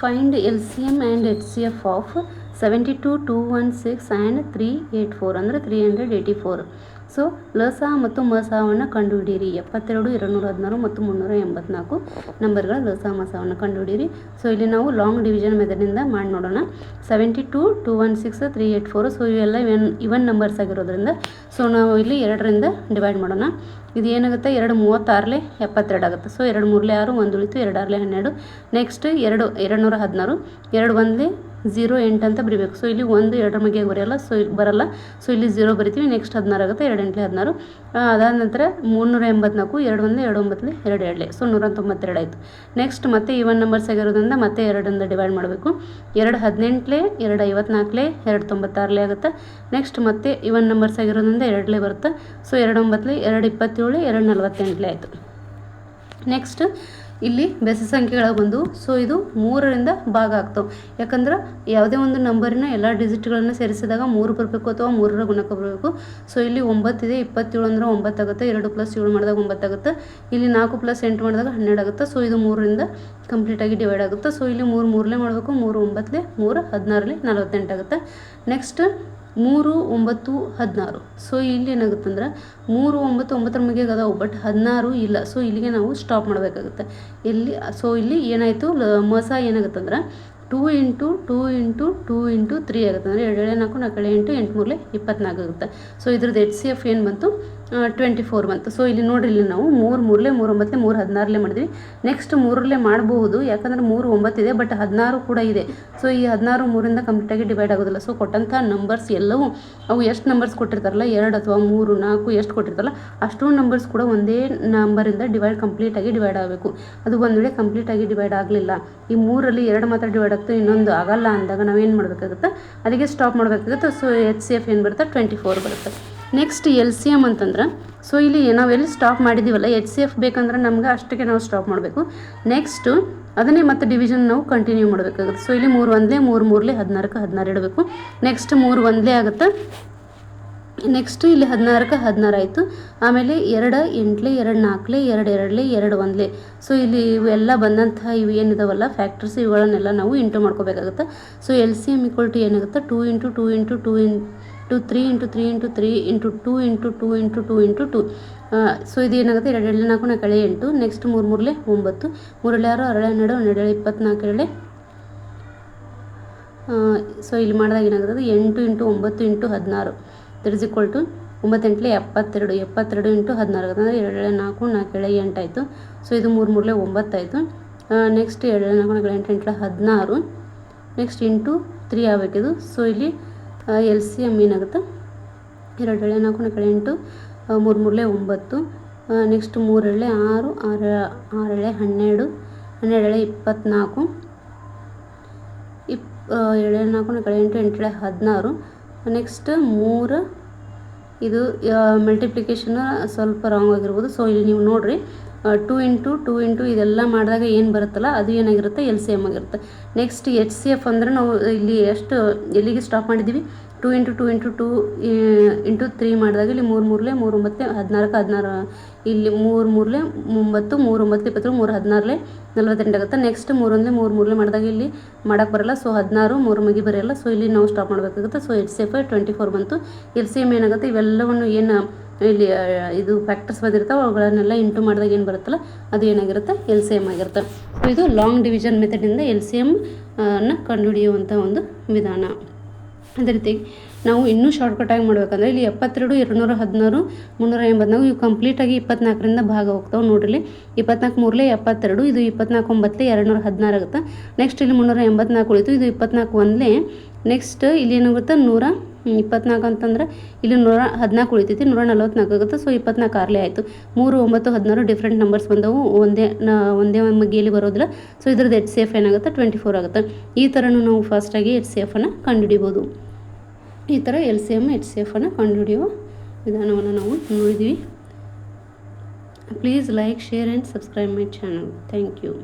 Find LCM and HCF of 72, 216 and 384 ಅಂದರೆ 384. So ಲಸ ಮತ್ತು ಮಸವನ್ನು ಕಂಡುಹಿಡಿಯಿರಿ. 72, 216 ಮತ್ತು 384 ನಂಬರ್ಗಳ ಲಸ ಮಸವನ್ನು ಕಂಡುಹಿಡಿಯಿರಿ. ಸೊ ಇಲ್ಲಿ ನಾವು ಲಾಂಗ್ ಡಿವಿಷನ್ ಮೆಥಡಿಂದ ಮಾಡಿ ನೋಡೋಣ. 72, 216, 384. ಸೊ ಇವೆಲ್ಲ ಇವನ್ ನಂಬರ್ಸ್ ಆಗಿರೋದ್ರಿಂದ ಸೊ ನಾವು ಇಲ್ಲಿ 2ರಿಂದ ಡಿವೈಡ್ ಮಾಡೋಣ. ಇದು ಏನಾಗುತ್ತೆ, 2 36 72 ಆಗುತ್ತೆ. ಸೊ 2 3 6, 1 ಉಳಿತು, 2 6 12. ನೆಕ್ಸ್ಟ್ 216, 2 1 0 8 ಅಂತ ಬರೀಬೇಕು. ಸೊ ಇಲ್ಲಿ 1 2 ಮಗೆ ಬರೆಯಲ್ಲ, ಸೊ ಬರಲ್ಲ. ಸೊ ಇಲ್ಲಿ 0 ಬರಿತೀವಿ. ನೆಕ್ಸ್ಟ್ 16 ಆಗುತ್ತೆ, 2 8 16. ಅದಾದ ನಂತರ 384, 2 1 2 9 2 2. ಸೊ 192 ಆಯಿತು. ನೆಕ್ಸ್ಟ್ ಮತ್ತೆ ಇವನ್ ನಂಬರ್ಸ್ ಆಗಿರೋದ್ರಿಂದ ಮತ್ತೆ 2ರಿಂದ ಡಿವೈಡ್ ಮಾಡಬೇಕು. 2 18, 2 54, 2 96 ಆಗುತ್ತೆ. ನೆಕ್ಸ್ಟ್ ಮತ್ತೆ ಇವನ್ ನಂಬರ್ಸ್ ಆಗಿರೋದ್ರಿಂದ 2 ಬರುತ್ತೆ. ಸೊ 2 9, 2 27, 2 48 ಆಯಿತು. ನೆಕ್ಸ್ಟ್ ಇಲ್ಲಿ ಬೆಸ ಸಂಖ್ಯೆಗಳ ಬಂದು ಸೊ ಇದು 3ರಿಂದ ಭಾಗ ಆಗ್ತವೆ. ಯಾಕಂದ್ರೆ ಯಾವುದೇ ಒಂದು ನಂಬರಿನ ಎಲ್ಲ ಡಿಜಿಟ್ಗಳನ್ನು ಸೇರಿಸಿದಾಗ 3 ಬರಬೇಕು ಅಥವಾ 3ರ ಗುಣಕ ಬರಬೇಕು. ಸೊ ಇಲ್ಲಿ 9 ಇದೆ, 27 ಅಂದರೆ 9 ಆಗುತ್ತೆ. 2 + 7 ಮಾಡಿದಾಗ 9 ಆಗುತ್ತೆ. ಇಲ್ಲಿ 4 + 8 ಮಾಡಿದಾಗ 12 ಆಗುತ್ತೆ. ಸೊ ಇದು 3ರಿಂದ ಕಂಪ್ಲೀಟಾಗಿ ಡಿವೈಡ್ ಆಗುತ್ತೆ. ಸೊ ಇಲ್ಲಿ 3 3 ಮಾಡಬೇಕು. 3 9, 3 16, 48 ಆಗುತ್ತೆ. ನೆಕ್ಸ್ಟ್ 3 9 16. ಸೊ ಇಲ್ಲಿ ಏನಾಗುತ್ತೆ ಅಂದ್ರೆ 3 9 9ರ ಮಗೆ ಅದಾವು, ಬಟ್ 16 ಇಲ್ಲ. ಸೊ ಇಲ್ಲಿಗೆ ನಾವು ಸ್ಟಾಪ್ ಮಾಡಬೇಕಾಗುತ್ತೆ. ಇಲ್ಲಿ ಸೊ ಇಲ್ಲಿ ಏನಾಯಿತು, ಮಸ ಏನಾಗುತ್ತೆ ಅಂದ್ರೆ 2 × 2 × 2 × 3 ಆಗುತ್ತೆ. ಅಂದರೆ 2 4 4 8 8 3 24 ಆಗುತ್ತೆ. ಸೊ ಇದ್ರದ್ದು HCF ಏನು ಬಂತು, 24 ಬಂತು. ಸೊ ಇಲ್ಲಿ ನೋಡಿರಿ, ಇಲ್ಲಿ ನಾವು 3 3 3 9 3 16 ಮಾಡಿದ್ವಿ. ನೆಕ್ಸ್ಟ್ 3 ಮಾಡಬಹುದು, ಯಾಕಂದರೆ 3 9 ಇದೆ, ಬಟ್ 16 ಕೂಡ ಇದೆ. ಸೊ ಈ 16 3ರಿಂದ ಕಂಪ್ಲೀಟಾಗಿ ಡಿವೈಡ್ ಆಗೋದಿಲ್ಲ. ಸೊ ಕೊಟ್ಟಂಥ ನಂಬರ್ಸ್ ಎಲ್ಲವೂ ಅವು ಎಷ್ಟು ನಂಬರ್ಸ್ ಕೊಟ್ಟಿರ್ತಾರಲ್ಲ, 2 ಅಥವಾ 3 4 ಎಷ್ಟು ಕೊಟ್ಟಿರ್ತಾರಲ್ಲ ಅಷ್ಟು ನಂಬರ್ಸ್ ಕೂಡ ಒಂದೇ ನಂಬರಿಂದ ಕಂಪ್ಲೀಟಾಗಿ ಡಿವೈಡ್ ಆಗಬೇಕು. ಅದು ಒಂದು ವೇಳೆ ಕಂಪ್ಲೀಟಾಗಿ ಡಿವೈಡ್ ಆಗಲಿಲ್ಲ, ಈ 3ರಲ್ಲಿ 2 ಮಾತ್ರ ಡಿವೈಡ್ ಆಗ್ತದೆ, ಇನ್ನೊಂದು ಆಗಲ್ಲ ಅಂದಾಗ ನಾವೇನು ಮಾಡಬೇಕಾಗುತ್ತೆ, ಅದಕ್ಕೆ ಸ್ಟಾಪ್ ಮಾಡಬೇಕಾಗುತ್ತೆ. ಸೊ HCF ಏನು ಬರುತ್ತೆ, 24 ಬರುತ್ತೆ. ನೆಕ್ಸ್ಟ್ LCM ಅಂತಂದ್ರೆ ಸೊ ಇಲ್ಲಿ ನಾವೆಲ್ಲಿ ಸ್ಟಾಪ್ ಮಾಡಿದ್ದೀವಲ್ಲ, HCF ಬೇಕಂದ್ರೆ ನಮ್ಗೆ ಅಷ್ಟಕ್ಕೆ ನಾವು ಸ್ಟಾಪ್ ಮಾಡಬೇಕು. ನೆಕ್ಸ್ಟು ಅದನ್ನೇ ಮತ್ತೆ ಡಿವಿಷನ್ ನಾವು ಕಂಟಿನ್ಯೂ ಮಾಡಬೇಕಾಗುತ್ತೆ. ಸೊ ಇಲ್ಲಿ 3 1 3 3 16ಕ್ಕೆ 16 ಇಡಬೇಕು. ನೆಕ್ಸ್ಟ್ 3 1 ಆಗುತ್ತೆ. ನೆಕ್ಸ್ಟ್ ಇಲ್ಲಿ 16ಕ್ಕೆ 16 ಆಯಿತು. ಆಮೇಲೆ 2 8 2 4 2 2 2 1. ಸೊ ಇಲ್ಲಿ ಇವೆಲ್ಲ ಬಂದಂತಹ ಇವು ಏನಿದಾವಲ್ಲ ಫ್ಯಾಕ್ಟರ್ಸ್, ಇವುಗಳನ್ನೆಲ್ಲ ನಾವು ಇಂಟು ಮಾಡ್ಕೋಬೇಕಾಗುತ್ತೆ. ಸೊ LCM = ಏನಾಗುತ್ತೆ, 2 × 2 × 2 × 3 × 3 × 3 × 2 × 2 × 2 × 2. ಸೊ ಇದು ಏನಾಗುತ್ತೆ, 2 2 4 4 8. ನೆಕ್ಸ್ಟ್ 3 3 9, 3 6 6 12 12 24. ಸೊ ಇಲ್ಲಿ ಮಾಡಿದಾಗ ಏನಾಗುತ್ತೆ, 8 × 9 × 16 ದಟ್ ಇಸ್ ಈಕ್ವಲ್ ಟು 9 8 72 72 × 16 ಆಗುತ್ತೆ. ಅಂದರೆ 2 4 4 8 ಆಯಿತು. ಸೊ ಇದು 3 3 9 ಆಯಿತು. ನೆಕ್ಸ್ಟ್ 2 4 4 8 16. Next into 3 ಆಗಬೇಕಿದು. ಸೊ ಇಲ್ಲಿ LCM ಏನಾಗುತ್ತೆ, 2 4 4 8 3 3 9. ನೆಕ್ಸ್ಟ್ 3 6 6 6 12 12 24. 2 4 4 8 8 16. ನೆಕ್ಸ್ಟ್ 3 ಇದು ಮಲ್ಟಿಪ್ಲಿಕೇಶನ್ ಸ್ವಲ್ಪ ರಾಂಗ್ ಆಗಿರ್ಬೋದು. ಸೊ ಇಲ್ಲಿ ನೀವು ನೋಡಿರಿ, 2 × 2 × ಇದೆಲ್ಲ ಮಾಡಿದಾಗ ಏನು ಬರುತ್ತಲ್ಲ ಅದು ಏನಾಗಿರುತ್ತೆ, LCM ಆಗಿರುತ್ತೆ. ನೆಕ್ಸ್ಟ್ HCF ಅಂದರೆ ನಾವು ಇಲ್ಲಿ ಎಲ್ಲಿಗೆ ಸ್ಟಾಪ್ ಮಾಡಿದ್ದೀವಿ, 2 × 2 × 2 × 3 ಮಾಡಿದಾಗ ಇಲ್ಲಿ 3 3 3 9 16ಕ್ಕೆ 16. ಇಲ್ಲಿ 3 3 9 3 9 23 3 16 48 ಆಗುತ್ತೆ. ನೆಕ್ಸ್ಟ್ 3 1 3 3 ಮಾಡಿದಾಗ ಇಲ್ಲಿ ಮಾಡೋಕ್ಕೆ ಬರಲ್ಲ. ಸೊ 16 3 ಮಗಿ ಬರೆಯಲ್ಲ. ಸೊ ಇಲ್ಲಿ ನಾವು ಸ್ಟಾಪ್ ಮಾಡಬೇಕಾಗುತ್ತೆ. ಸೊ HCF 24 ಬಂತು. LCM ಏನಾಗುತ್ತೆ, ಇವೆಲ್ಲವನ್ನು ಏನು ಇಲ್ಲಿ ಇದು ಫ್ಯಾಕ್ಟರ್ಸ್ ಬಂದಿರ್ತಾವೆ ಅವುಗಳನ್ನೆಲ್ಲ ಇಂಟು ಮಾಡಿದಾಗ ಏನು ಬರುತ್ತಲ್ಲ ಅದು ಏನಾಗಿರುತ್ತೆ, LCM ಆಗಿರುತ್ತೆ. ಸೊ ಇದು ಲಾಂಗ್ ಡಿವಿಷನ್ ಮೆಥಡಿಂದ LCM ಅನ್ನು ಕಂಡುಹಿಡಿಯುವಂಥ ಒಂದು ವಿಧಾನ. ಅದೇ ರೀತಿ ನಾವು ಇನ್ನೂ ಶಾರ್ಟ್ಕಟಾಗಿ ಮಾಡಬೇಕಂದ್ರೆ ಇಲ್ಲಿ 72 216 384 ಇವು ಕಂಪ್ಲೀಟಾಗಿ 24ರಿಂದ ಭಾಗ ಹೋಗ್ತಾವೆ. ನೋಡಿರಿ, 24 3 72, ಇದು 24 9 216 ಆಗುತ್ತೆ. ನೆಕ್ಸ್ಟ್ ಇಲ್ಲಿ 384 ಉಳಿತು, ಇದು 24 1. ನೆಕ್ಸ್ಟ್ ಇಲ್ಲಿ ಏನಾಗುತ್ತೆ, 124 ಅಂತಂದ್ರೆ ಇಲ್ಲಿ 114 ಉಳಿತೈತಿ, 144 ಆಗುತ್ತೆ. ಸೊ 24 6 ಆಯಿತು. 3 9 16 ಡಿಫ್ರೆಂಟ್ ನಂಬರ್ಸ್ ಬಂದವು, ಒಂದೇ ಮಗ್ಗಿಯಲ್ಲಿ ಬರೋದಿಲ್ಲ. ಸೊ ಇದ್ರದ್ದು HCF ಏನಾಗುತ್ತೆ, 24 ಆಗುತ್ತೆ. ಈ ಥರನೂ ನಾವು ಫಾಸ್ಟಾಗಿ HCFನ್ನು ಕಂಡುಹಿಡಿಬೋದು. ಈ ಥರ LCM HCFನ್ನು ಕಂಡುಹಿಡಿಯುವ ವಿಧಾನವನ್ನು ನಾವು ನೋಡಿದ್ವಿ. Please like, share and subscribe my channel. Thank you.